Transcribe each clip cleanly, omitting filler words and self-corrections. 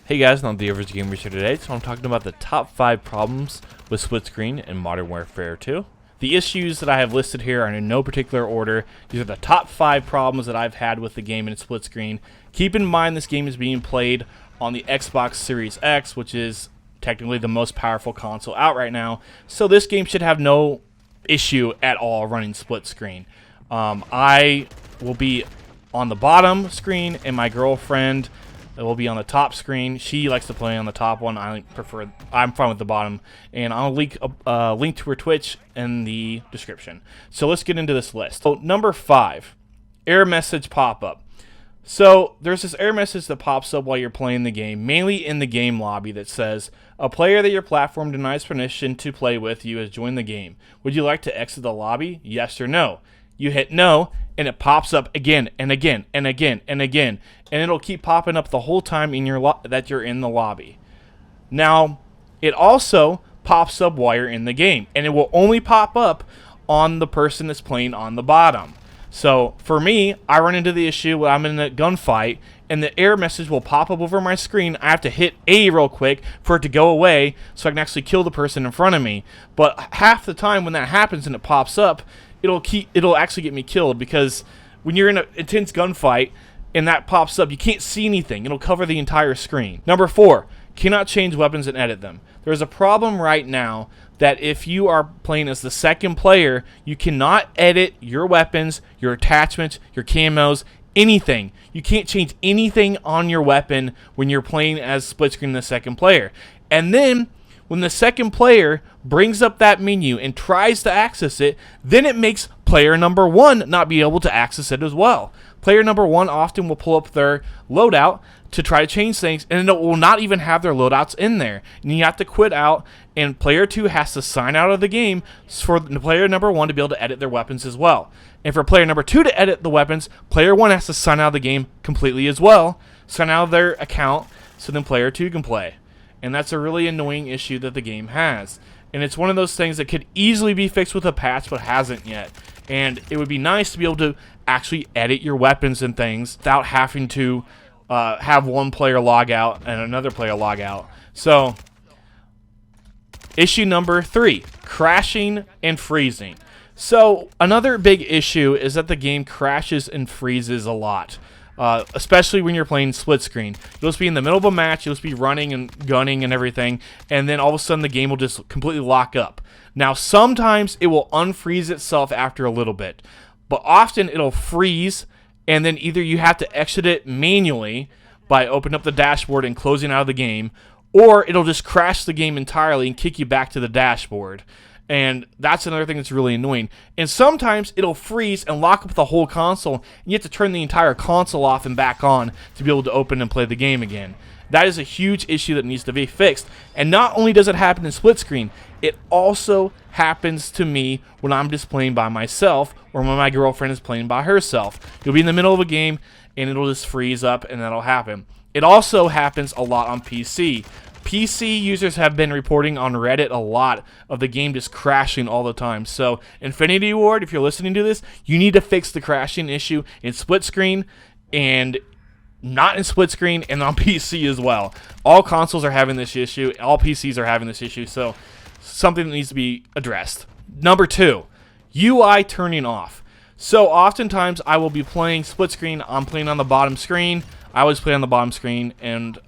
Hey guys, I'm the Average Gamer here today, so I'm talking about the top 5 problems with split screen in Modern Warfare 2. The issues that I have listed here are in no particular order. These are the top 5 problems that I've had with the game in split screen. Keep in mind this game is being played on the Xbox Series X, which is technically the most powerful console out right now, so this game should have no issue at all running split screen. I will be on the bottom screen, and my girlfriend will be on the top screen. She likes to play on the top one. I'm fine with the bottom, and I'll link a link to her Twitch in the description. So let's get into this list. So number 5, error message pop-up. So there's this error message that pops up while you're playing the game, mainly in the game lobby, that says, a player that your platform denies permission to play with you has joined the game. Would you like to exit the lobby? Yes or no? You hit no, and it pops up again and again and again and again, and it'll keep popping up the whole time in your that you're in the lobby. Now, it also pops up while you're in the game, and it will only pop up on the person that's playing on the bottom. So for me, I run into the issue when I'm in a gunfight, and the error message will pop up over my screen. I have to hit A real quick for it to go away so I can actually kill the person in front of me. But half the time when that happens and it pops up, it'll actually get me killed, because when you're in an intense gunfight and that pops up, you can't see anything. It'll cover the entire screen. Number 4, cannot change weapons and edit them. There's a problem right now that if you are playing as the second player, you cannot edit your weapons, your attachments, your camos, anything. You can't change anything on your weapon when you're playing as split screen the second player. And then when the second player brings up that menu and tries to access it, then it makes player number 1 not be able to access it as well. Player number 1 often will pull up their loadout to try to change things, and it will not even have their loadouts in there. And you have to quit out, and player 2 has to sign out of the game for player number 1 to be able to edit their weapons as well. And for player number 2 to edit the weapons, player 1 has to sign out of the game completely as well, sign out of their account, so then player 2 can play. And that's a really annoying issue that the game has. And it's one of those things that could easily be fixed with a patch, but hasn't yet. And it would be nice to be able to actually edit your weapons and things without having to have one player log out and another player log out. So, issue number 3, crashing and freezing. So, another big issue is that the game crashes and freezes a lot. Especially when you're playing split screen. You'll just be in the middle of a match, you'll just be running and gunning and everything, and then all of a sudden the game will just completely lock up. Now, sometimes it will unfreeze itself after a little bit, but often it'll freeze, and then either you have to exit it manually by opening up the dashboard and closing out of the game, or it'll just crash the game entirely and kick you back to the dashboard. And that's another thing that's really annoying. And sometimes it'll freeze and lock up the whole console, and you have to turn the entire console off and back on to be able to open and play the game again. That is a huge issue that needs to be fixed. And not only does it happen in split screen, it also happens to me when I'm just playing by myself, or when my girlfriend is playing by herself. You'll be in the middle of a game, and it'll just freeze up, and that'll happen. It also happens a lot on PC. PC users have been reporting on Reddit a lot of the game just crashing all the time. So, Infinity Ward, if you're listening to this, you need to fix the crashing issue in split screen, and not in split screen, and on PC as well. All consoles are having this issue. All PCs are having this issue. So, something that needs to be addressed. Number 2, UI turning off. So, oftentimes I will be playing split screen. I'm playing on the bottom screen. I always play on the bottom screen, and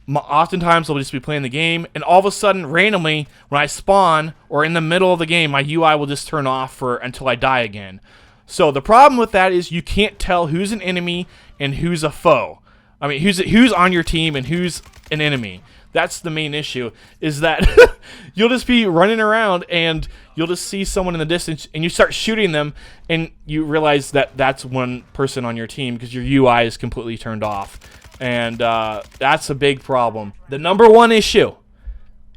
oftentimes I'll just be playing the game, and all of a sudden, randomly, when I spawn or in the middle of the game, my UI will just turn off until I die again. So the problem with that is you can't tell who's an enemy and who's a foe. I mean, who's on your team and who's an enemy. That's the main issue, is that you'll just be running around and you'll just see someone in the distance and you start shooting them, and you realize that that's one person on your team because your UI is completely turned off. And that's a big problem. The number 1 issue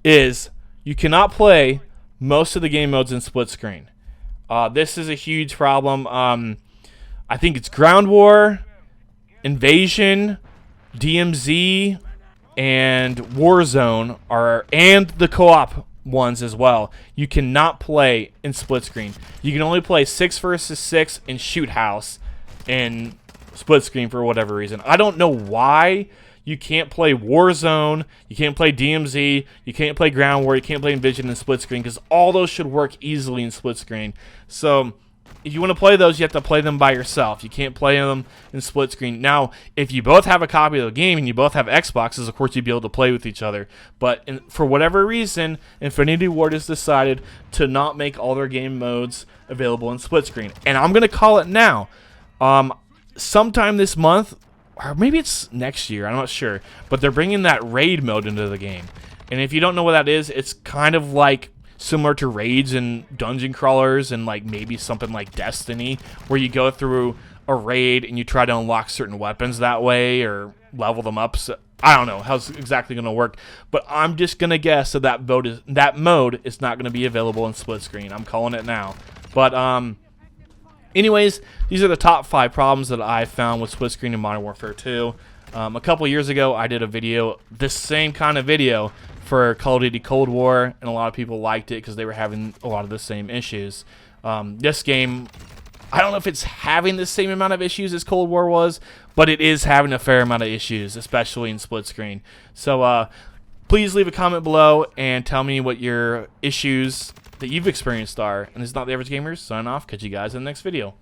is you cannot play most of the game modes in split screen. This is a huge problem. I think it's Ground War, Invasion, DMZ, and Warzone and the co-op ones as well. You cannot play in split screen. You can only play 6 versus 6 in Shoot House in split screen for whatever reason. I don't know why you can't play Warzone, you can't play DMZ, you can't play Ground War, you can't play Envision in split screen, because all those should work easily in split screen. So if you want to play those, you have to play them by yourself. You can't play them in split screen. Now, if you both have a copy of the game and you both have Xboxes, of course you'd be able to play with each other. But for whatever reason, Infinity Ward has decided to not make all their game modes available in split screen. And I'm going to call it now. Sometime this month, or maybe it's next year, I'm not sure, but they're bringing that raid mode into the game. And if you don't know what that is, it's kind of like similar to raids and dungeon crawlers and like maybe something like Destiny, where you go through a raid and you try to unlock certain weapons that way or level them up. So I don't know how it's exactly going to work, but I'm just going to guess that that mode is not going to be available in split screen. I'm calling it now. But anyways, these are the top 5 problems that I found with split screen in Modern Warfare 2. A couple years ago, I did a video, this same kind of video, for Call of Duty Cold War, and a lot of people liked it because they were having a lot of the same issues. This game, I don't know if it's having the same amount of issues as Cold War was, but it is having a fair amount of issues, especially in split screen. So please leave a comment below and tell me what your issues that you've experienced are. And this is Not the Average Gamers, signing off. Catch you guys in the next video.